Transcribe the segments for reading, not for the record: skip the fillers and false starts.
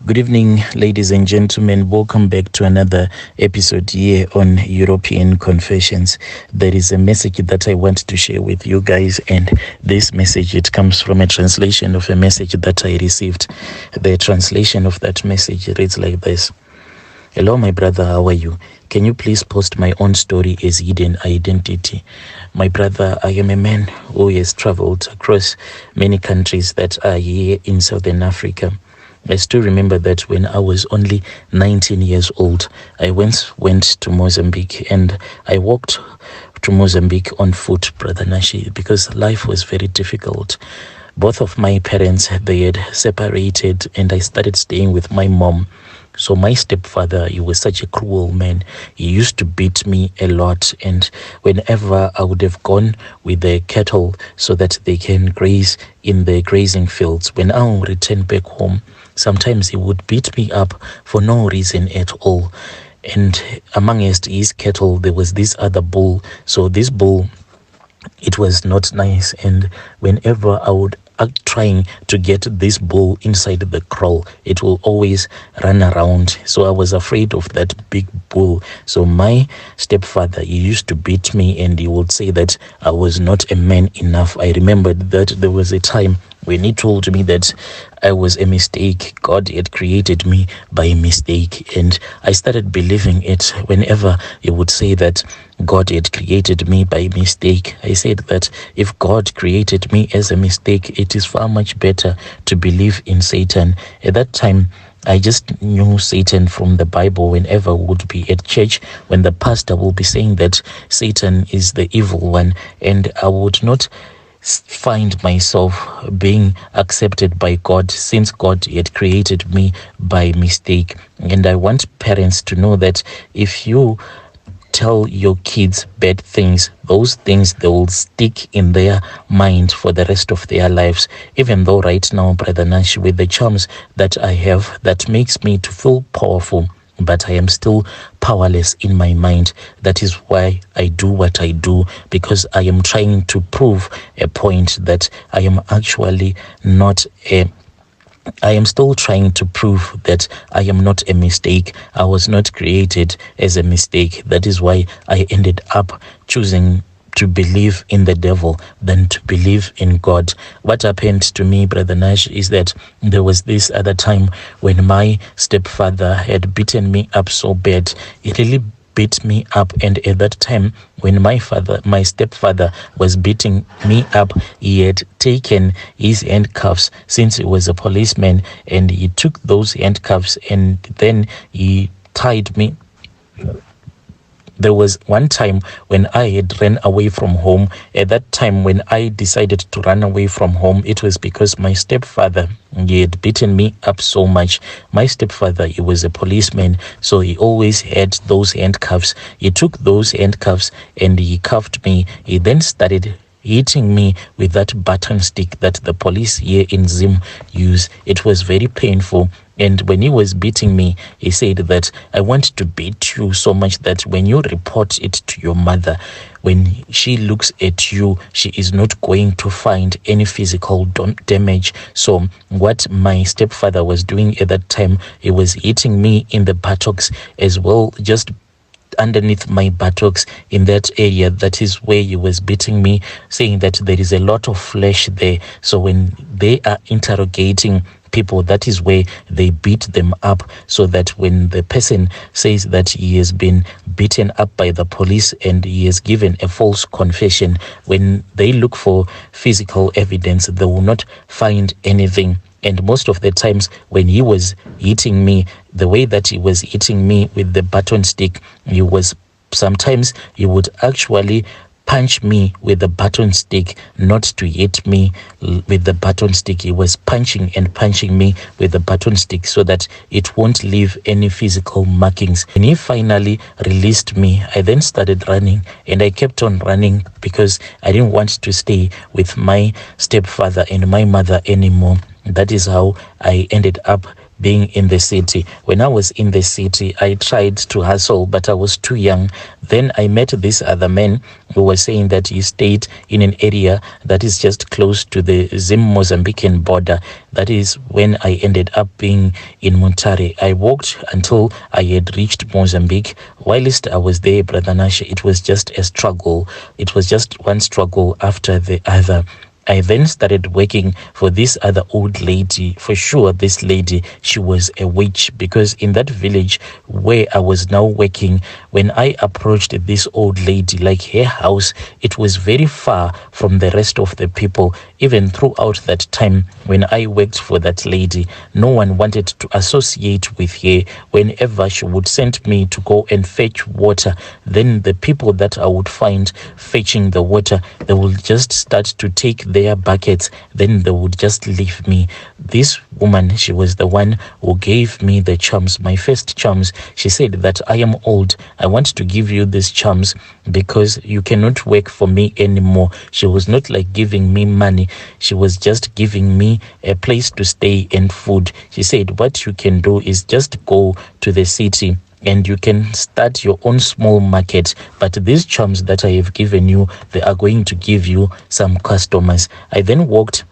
Good evening, ladies and gentlemen. Welcome back to another episode here on European Confessions. There is a message that I want to share with you guys, and this message, it comes from a translation of a message that I received. The translation of that message reads like this. Hello, my brother, how are you? Can you please post my own story as hidden identity? My brother, I am a man who has traveled across many countries that are here in Southern Africa. I still remember that when I was only 19 years old, I once went to Mozambique, and I walked to Mozambique on foot, Brother Nashi, because life was very difficult. Both of my parents, they had separated, and I started staying with my mom. So my stepfather, he was such a cruel man. He used to beat me a lot, and whenever I would have gone with the cattle so that they can graze in the grazing fields, when I would return back home, sometimes he would beat me up for no reason at all. And amongst his cattle, there was this other bull. So this bull, it was not nice. And whenever I would trying to get this bull inside the kraal, it will always run around. So I was afraid of that big bull. So my stepfather, he used to beat me, and he would say that I was not a man enough. I remembered that there was a time when he told me that I was a mistake. God had created me by mistake. And I started believing it whenever he would say that God had created me by mistake. I said that if God created me as a mistake, it is far much better to believe in Satan. At that time, I just knew Satan from the Bible. Whenever we would be at church, when the pastor will be saying that Satan is the evil one, and I would not find myself being accepted by God, since God had created me by mistake. And I want parents to know that if you tell your kids bad things, those things, they will stick in their mind for the rest of their lives. Even though right now, Brother Nash, with the charms that I have, that makes me to feel powerful, but I am still powerless in my mind. That is why I do what I do, because I am trying to prove a point that I am actually not I am still trying to prove that I am not a mistake. I was not created as a mistake. That is why I ended up choosing to believe in the devil than to believe in God. What happened to me, Brother Nash, is that there was this other time when my stepfather had beaten me up so bad. He really beat me up, and at that time when my stepfather was beating me up, he had taken his handcuffs, since he was a policeman, and he took those handcuffs and then he tied me. There was one time when I had ran away from home. At that time when I decided to run away from home, it was because my stepfather, he had beaten me up so much. My stepfather, he was a policeman, so he always had those handcuffs. He took those handcuffs and he cuffed me. He then started hitting me with that button stick that the police here in Zim use. It was very painful. And when he was beating me, he said that I want to beat you so much that when you report it to your mother, when she looks at you, she is not going to find any physical damage. So what my stepfather was doing at that time, he was hitting me in the buttocks as well, just underneath my buttocks, in that area. That is where he was beating me, saying that there is a lot of flesh there. So when they are interrogating people, that is where they beat them up, so that when the person says that he has been beaten up by the police and he has given a false confession, when they look for physical evidence, they will not find anything. And most of the times when he was hitting me, the way that he was hitting me with the button stick, sometimes he would actually punch me with the button stick, not to hit me with the button stick. He was punching and punching me with the button stick so that it won't leave any physical markings. When he finally released me, I then started running, and I kept on running because I didn't want to stay with my stepfather and my mother anymore. That is how I ended up being in the city. When I was in the city, I tried to hustle, but I was too young. Then I met this other man who was saying that he stayed in an area that is just close to the Zim-Mozambican border. That is when I ended up being in Montare. I walked until I had reached Mozambique. Whilst I was there, Brother Nash, it was just a struggle. It was just one struggle after the other. I then started working for this other old lady. For sure, this lady, she was a witch, because in that village where I was now working, when I approached this old lady, like her house, it was very far from the rest of the people. Even throughout that time when I worked for that lady, no one wanted to associate with her. Whenever she would send me to go and fetch water, then the people that I would find fetching the water, they will just start to take their buckets, then they would just leave me. This woman, she was the one who gave me the charms, my first charms. She said that I am old, I want to give you these charms because you cannot work for me anymore. She was not like giving me money, she was just giving me a place to stay and food. She said what you can do is just go to the city and you can start your own small market, but these charms that I have given you, they are going to give you some customers. I then walked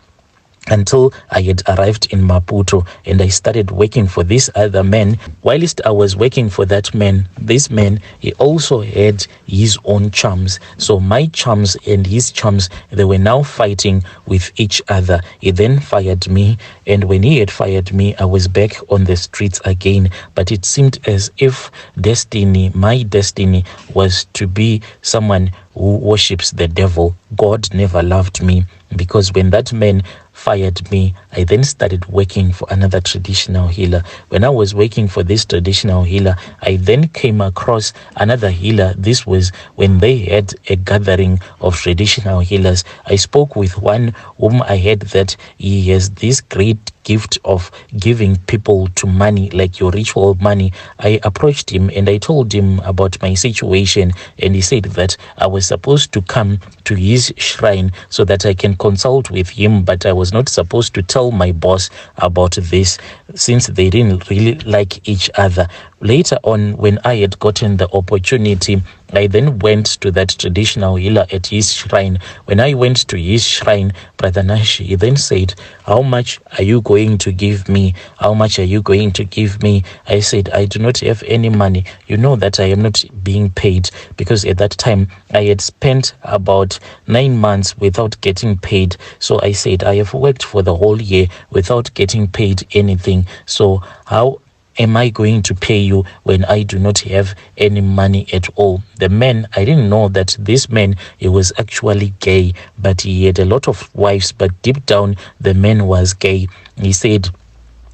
until I had arrived in Maputo, and I started working for this other man. Whilst I was working for that man, this man, he also had his own charms. So my charms and his charms, they were now fighting with each other. He then fired me, and when he had fired me, I was back on the streets again. But it seemed as if destiny, my destiny, was to be someone who worships the devil. God never loved me, because when that man fired me, I then started working for another traditional healer. When I was working for this traditional healer, I then came across another healer. This was when they had a gathering of traditional healers. I spoke with one whom I heard that he has this great gift of giving people to money, like your ritual money. I approached him and I told him about my situation, and he said that I was supposed to come to his shrine so that I can consult with him, but I was not supposed to tell my boss about this since they didn't really like each other. Later on, when I had gotten the opportunity, I then went to that traditional healer at his shrine. When I went to his shrine, Brother Nash, he then said, how much are you going to give me? How much are you going to give me? I said, I do not have any money. You know that I am not being paid, because at that time I had spent about 9 months without getting paid. So I said, I have worked for the whole year without getting paid anything. So how am I going to pay you when I do not have any money at all? The man, I didn't know that this man, he was actually gay, but he had a lot of wives, but deep down the man was gay. He said,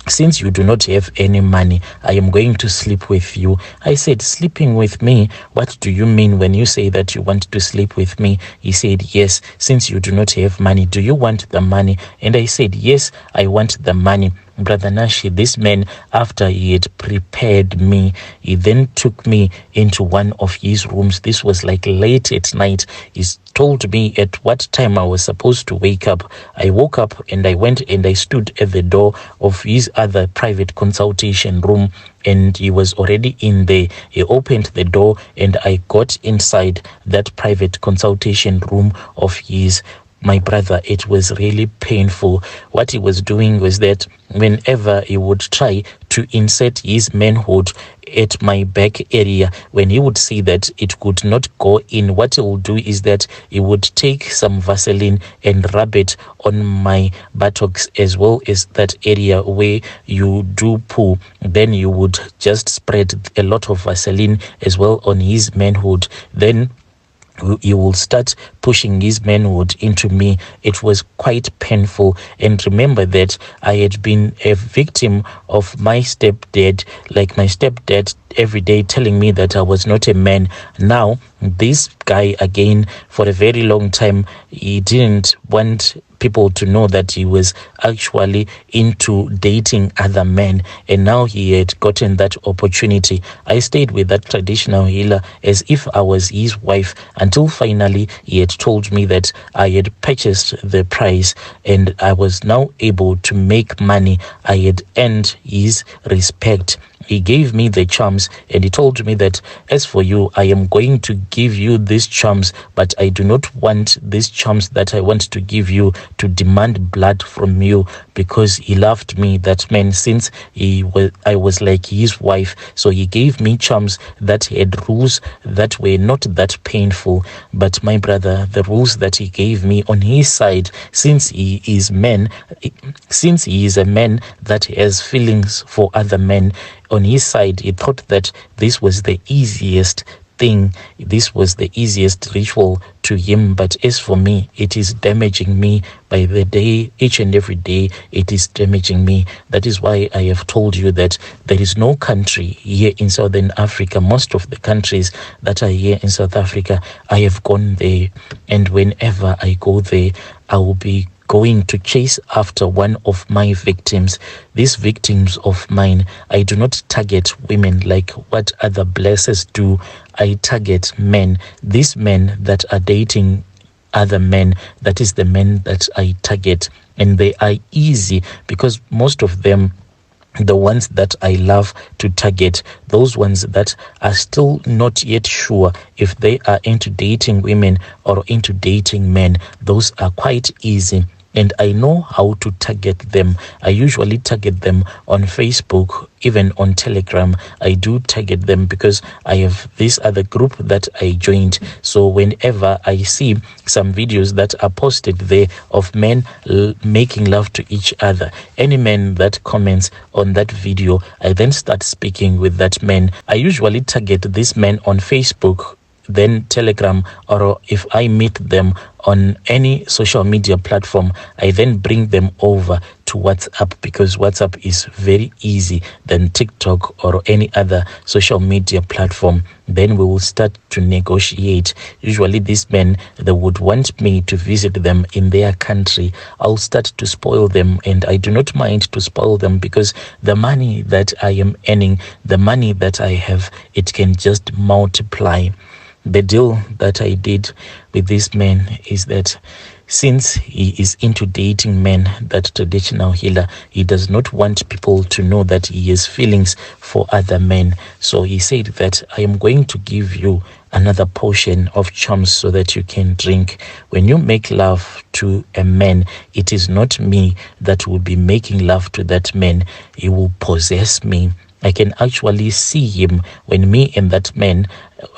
since you do not have any money, I am going to sleep with you. I said, sleeping with me? What do you mean when you say that you want to sleep with me? He said, yes, since you do not have money, do you want the money? And I said, yes, I want the money. Brother Nashi, this man, after he had prepared me, he then took me into one of his rooms. This was like late at night. He told me at what time I was supposed to wake up. I woke up and I went and I stood at the door of his other private consultation room, and he was already in there. He opened the door and I got inside that private consultation room of his. My brother, it was really painful. What he was doing was that whenever he would try to insert his manhood at my back area, when he would see that it could not go in, what he would do is that he would take some Vaseline and rub it on my buttocks, as well as that area where you do poo. Then you would just spread a lot of Vaseline as well on his manhood. Then you will start pushing his manhood into me. It was quite painful. And remember that I had been a victim of my stepdad, like my stepdad every day telling me that I was not a man. Now, this guy again, for a very long time, he didn't want people to know that he was actually into dating other men, and now he had gotten that opportunity. I stayed with that traditional healer as if I was his wife until finally he had told me that I had purchased the price and I was now able to make money. I had earned his respect. He gave me the charms and he told me that, as for you, I am going to give you these charms, but I do not want these charms that I want to give you to demand blood from you, because he loved me, that man, since I was like his wife. So he gave me charms that had rules that were not that painful. But my brother, the rules that he gave me on his side, since he is a man that has feelings for other men, on his side, he thought that this was the easiest thing, this was the easiest ritual to him. But as for me, it is damaging me by the day. Each and every day it is damaging me. That is why I have told you that there is no country here in Southern Africa. Most of the countries that are here in South Africa, I have gone there, and whenever I go there, I will be going to chase after one of my victims. These victims of mine, I do not target women like what other blessers do. I target men. These men that are dating other men, that is the men that I target. And they are easy because most of them, the ones that I love to target, those ones that are still not yet sure if they are into dating women or into dating men, those are quite easy. And I know how to target them. I usually target them on Facebook, even on Telegram. I do target them because I have this other group that I joined. So whenever I see some videos that are posted there of men making love to each other, any man that comments on that video, I then start speaking with that man. I usually target this man on Facebook, then Telegram, or if I meet them on any social media platform, I then bring them over to WhatsApp, because WhatsApp is very easy than TikTok or any other social media platform. Then we will start to negotiate. Usually these men, they would want me to visit them in their country. I'll start to spoil them, and I do not mind to spoil them because the money that I am earning, the money that I have, it can just multiply. The deal that I did with this man is that since he is into dating men, that traditional healer, he does not want people to know that he has feelings for other men. So he said that I am going to give you another portion of charms so that you can drink. When you make love to a man, it is not me that will be making love to that man. He will possess me. I can actually see him when me and that man,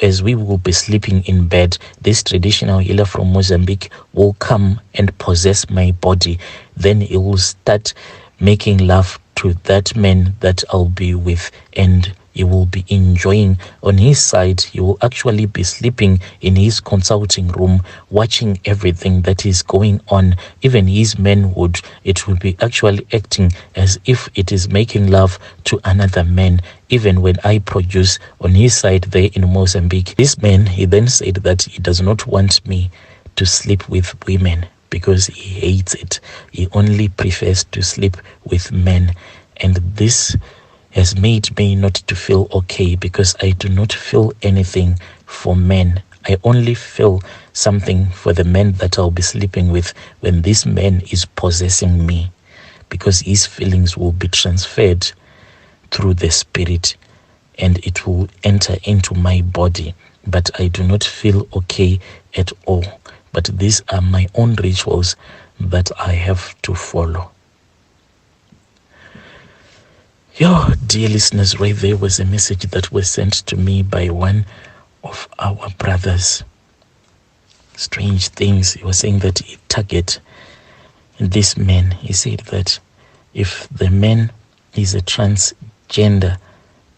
as we will be sleeping in bed, this traditional healer from Mozambique will come and possess my body. Then he will start making love to that man that I'll be with, and he will be enjoying. On his side, he will actually be sleeping in his consulting room, watching everything that is going on. Even his manhood, it will be actually acting as if it is making love to another man. Even when I produce on his side there in Mozambique, this man, he then said that he does not want me to sleep with women because he hates it. He only prefers to sleep with men. And this has made me not to feel okay, because I do not feel anything for men. I only feel something for the men that I'll be sleeping with when this man is possessing me, because his feelings will be transferred through the spirit and it will enter into my body. But I do not feel okay at all. But these are my own rituals that I have to follow. Yo, dear listeners, right there was a message that was sent to me by one of our brothers. Strange things. He was saying that he target this man. He said that if the man is a transgender,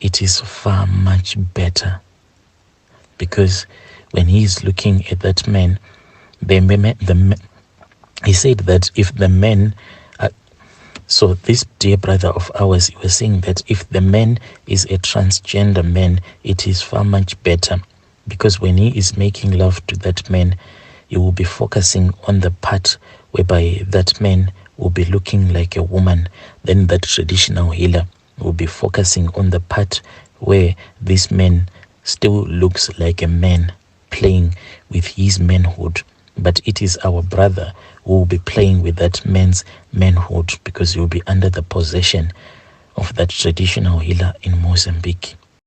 it is far much better, because when he is looking at that man, he said that if the man so this dear brother of ours, he was saying that if the man is a transgender man, it is far much better, because when he is making love to that man, he will be focusing on the part whereby that man will be looking like a woman. Then that traditional healer will be focusing on the part where this man still looks like a man, playing with his manhood. But it is our brother who will be playing with that man's manhood, because he will be under the possession of that traditional healer in Mozambique.